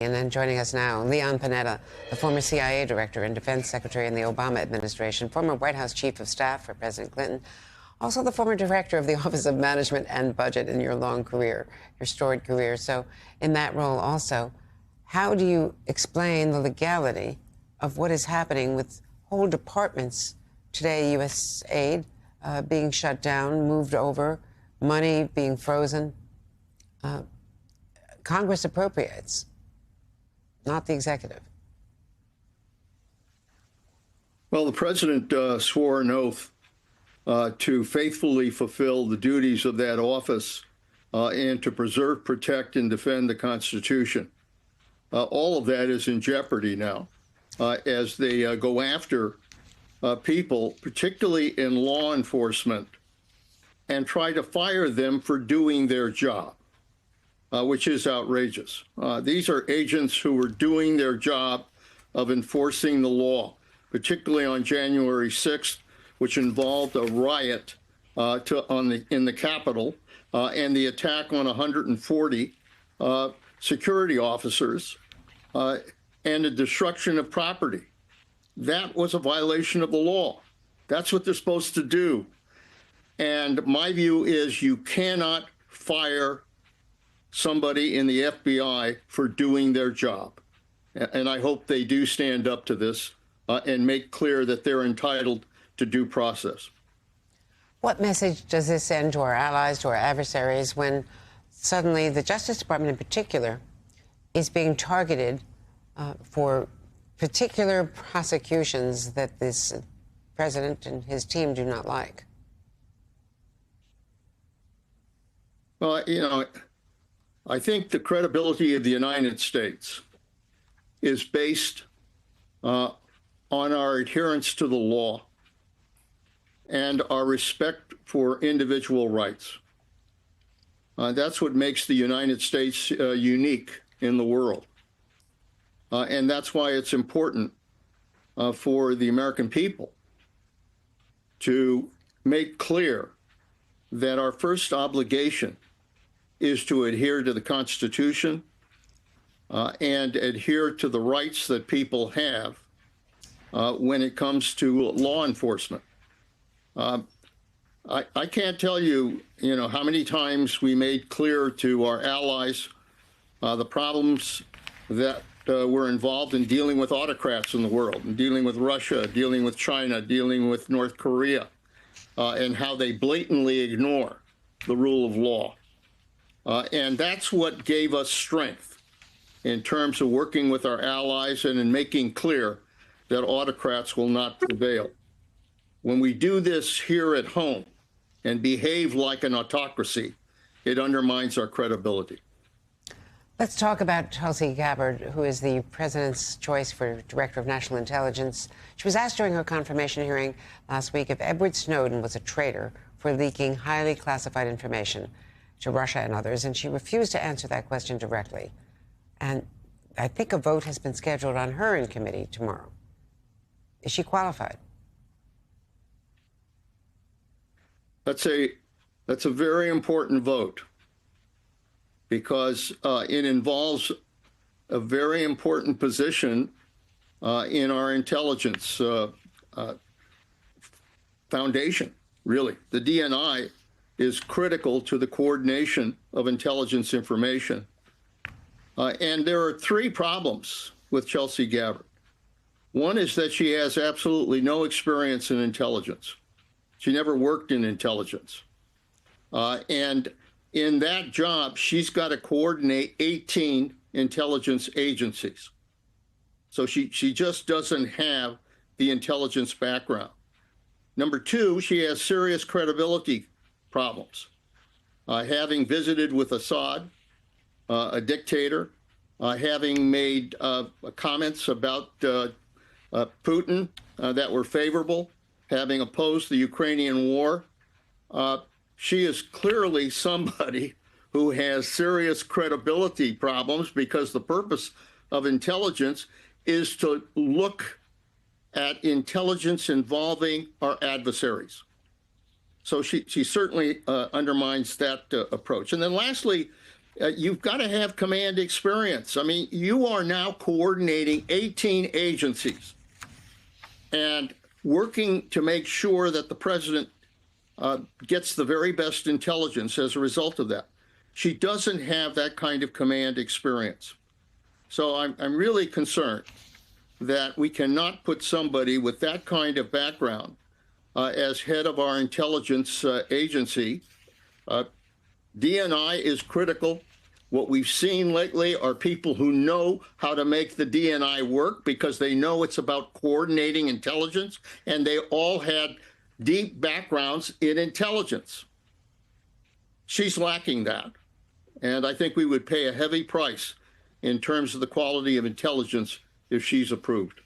And then joining us now, Leon Panetta, the former CIA director and defense secretary in the Obama administration, former White House chief of staff for President Clinton, also the former director of the Office of Management and Budget in your long career, your storied career. So in that role also, how do you explain the legality of what is happening with whole departments today, U.S. aid being shut down, moved over, money being frozen? Congress appropriates, not the executive. Well, the president swore an oath to faithfully fulfill the duties of that office and to preserve, protect, and defend the Constitution. All of that is in jeopardy now as they go after people, particularly in law enforcement, and try to fire them for doing their job, which is outrageous. These are agents who were doing their job of enforcing the law, particularly on January 6th, which involved a riot in the Capitol and the attack on 140 security officers and the destruction of property. That was a violation of the law. That's what they're supposed to do. And my view is you cannot fire somebody in the FBI for doing their job. And I hope they do stand up to this and make clear that they're entitled to due process. What message does this send to our allies, to our adversaries, when suddenly the Justice Department in particular is being targeted for particular prosecutions that this president and his team do not like? Well, you know, I think the credibility of the United States is based on our adherence to the law and our respect for individual rights. That's what makes the United States unique in the world. And that's why it's important for the American people to make clear that our first obligation is to adhere to the Constitution and adhere to the rights that people have when it comes to law enforcement. I can't tell you, how many times we made clear to our allies the problems that were involved in dealing with autocrats in the world, and dealing with Russia, dealing with China, dealing with North Korea, and how they blatantly ignore the rule of law. And that's what gave us strength in terms of working with our allies and in making clear that autocrats will not prevail. When we do this here at home and behave like an autocracy, it undermines our credibility. Let's talk about Tulsi Gabbard, who is the president's choice for Director of National Intelligence. She was asked during her confirmation hearing last week if Edward Snowden was a traitor for leaking highly classified information to Russia and others, and she refused to answer that question directly. And I think a vote has been scheduled on her in committee tomorrow. Is she qualified? That's a very important vote because it involves a very important position in our intelligence foundation, really. The DNI is critical to the coordination of intelligence information. And there are three problems with Tulsi Gabbard. One is that she has absolutely no experience in intelligence. She never worked in intelligence. And in that job, she's got to coordinate 18 intelligence agencies. So she just doesn't have the intelligence background. Number two, she has serious credibility problems. Having visited with Assad, a dictator, having made comments about Putin that were favorable, having opposed the Ukrainian war, she is clearly somebody who has serious credibility problems because the purpose of intelligence is to look at intelligence involving our adversaries. So she certainly undermines that approach. And then lastly, You've got to have command experience. I mean, you are now coordinating 18 agencies and working to make sure that the president gets the very best intelligence as a result of that. She doesn't have that kind of command experience. So I'm really concerned that we cannot put somebody with that kind of background as head of our intelligence agency. DNI is critical. What we've seen lately are people who know how to make the DNI work because they know it's about coordinating intelligence, and they all had deep backgrounds in intelligence. She's lacking that, and I think we would pay a heavy price in terms of the quality of intelligence if she's approved.